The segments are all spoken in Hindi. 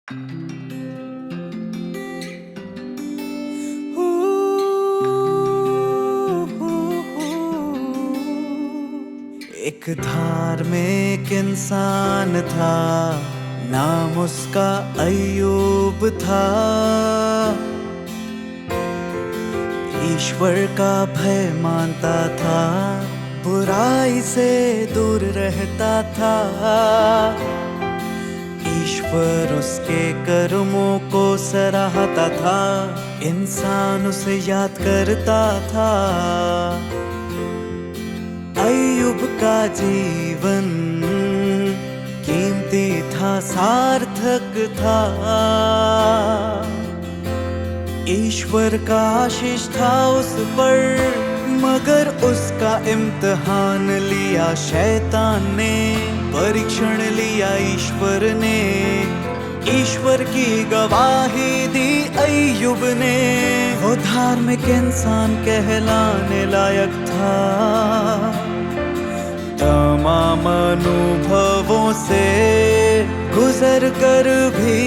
एक धार्मिक इंसान था, नाम उसका अय्यूब था। ईश्वर का भय मानता था, बुराई से दूर रहता था। ईश्वर उसके कर्मों को सराहता था, इंसान उसे याद करता था। अय्यूब का जीवन कीमती था, सार्थक था। ईश्वर का आशीष था उस पर, मगर उसका इम्तिहान लिया शैतान ने, परीक्षण लिया ईश्वर ने। ईश्वर की गवाही दी अय्यूब ने, वो धार्मिक इंसान कहलाने लायक था। तमाम अनुभवों से गुजर कर भी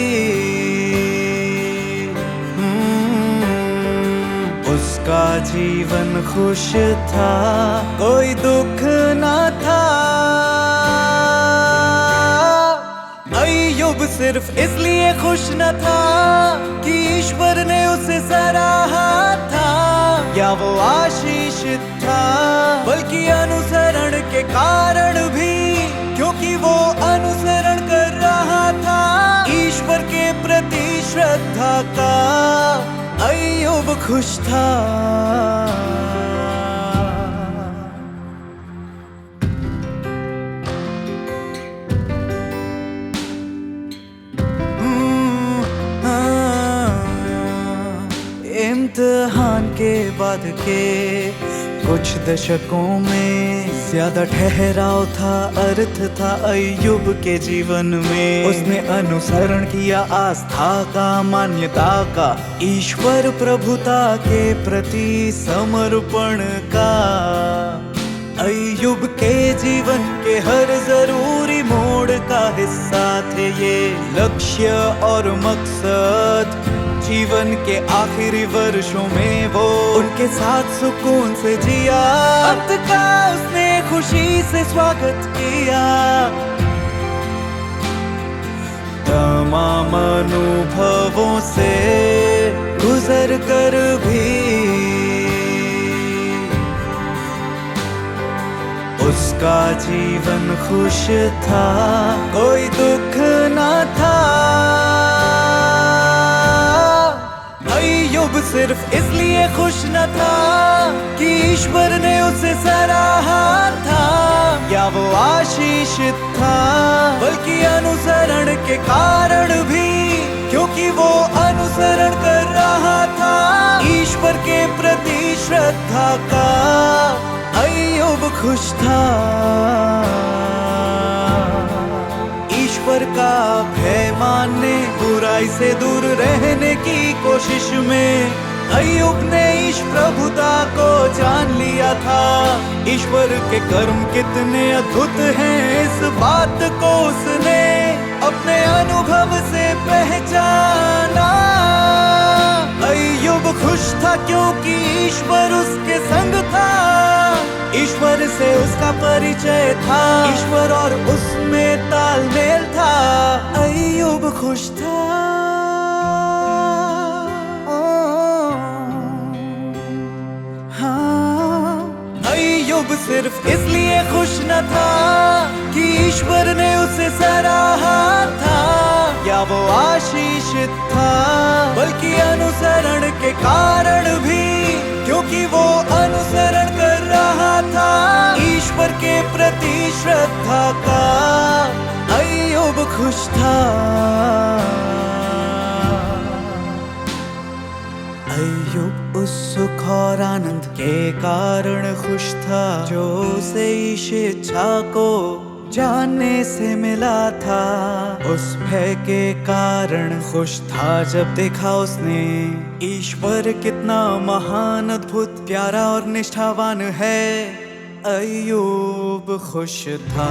उसका जीवन खुश था, कोई दुख न था। अय्यूब सिर्फ इसलिए खुश न था कि ईश्वर ने उसे सराहा था, या वो आशीषित था, बल्कि अनुसरण के कारण भी, क्योंकि वो अनुसरण कर रहा था ईश्वर के प्रति श्रद्धा का। अय्यूब खुश था। इम्तिहान के बाद के कुछ दशकों में ज्यादा ठहराव था, अर्थ था अय्यूब के जीवन में। उसने अनुसरण किया आस्था का, मान्यता का, ईश्वर प्रभुता के प्रति समर्पण का। अय्यूब के जीवन के हर जरूरी मोड़ का हिस्सा थे ये लक्ष्य और मकसद। जीवन के आखिरी वर्षों में वो उनके साथ सुकून से जिया, अंत का उसने खुशी से स्वागत किया। तमाम अनुभवों से गुजर कर भी उसका जीवन खुश था, कोई दुख न था। अय्यूब सिर्फ इसलिए खुश न था कि ईश्वर ने उसे सराहा था, या वो आशीषित था, बल्कि अनुसरण के कारण भी, क्योंकि वो अनुसरण कर रहा था ईश्वर के प्रति श्रद्धा का। अय्यूब खुश था। ईश्वर का भय मानने, बुराई से दूर रहने की कोशिश में अय्यूब ने ईश प्रभुता को जान लिया था। ईश्वर के कर्म कितने अद्भुत हैं, इस बात को उसने अपने अनुभव से पहचाना। अय्यूब खुश था क्योंकि ईश्वर उसके संग था, ईश्वर से उसका परिचय था, ईश्वर और उसमें तालमेल था। अय्यूब खुश था। हाँ, अय्यूब सिर्फ इसलिए खुश न था कि ईश्वर ने उसे सराहा था, या वो आशीषित था, बल्कि अनुसरण के कारण भी, क्योंकि वो अनुसरण कर रहा था ईश्वर के प्रति श्रद्धा का। अय्यूब खुश था। अय्यूब उस सुख और आनंद के कारण खुश था जो उसे ईश इच्छा को जानने से मिला था। उस भय के कारण खुश था जब देखा उसने ईश्वर कितना महान, अद्भुत, प्यारा और निष्ठावान है। अय्यूब खुश था।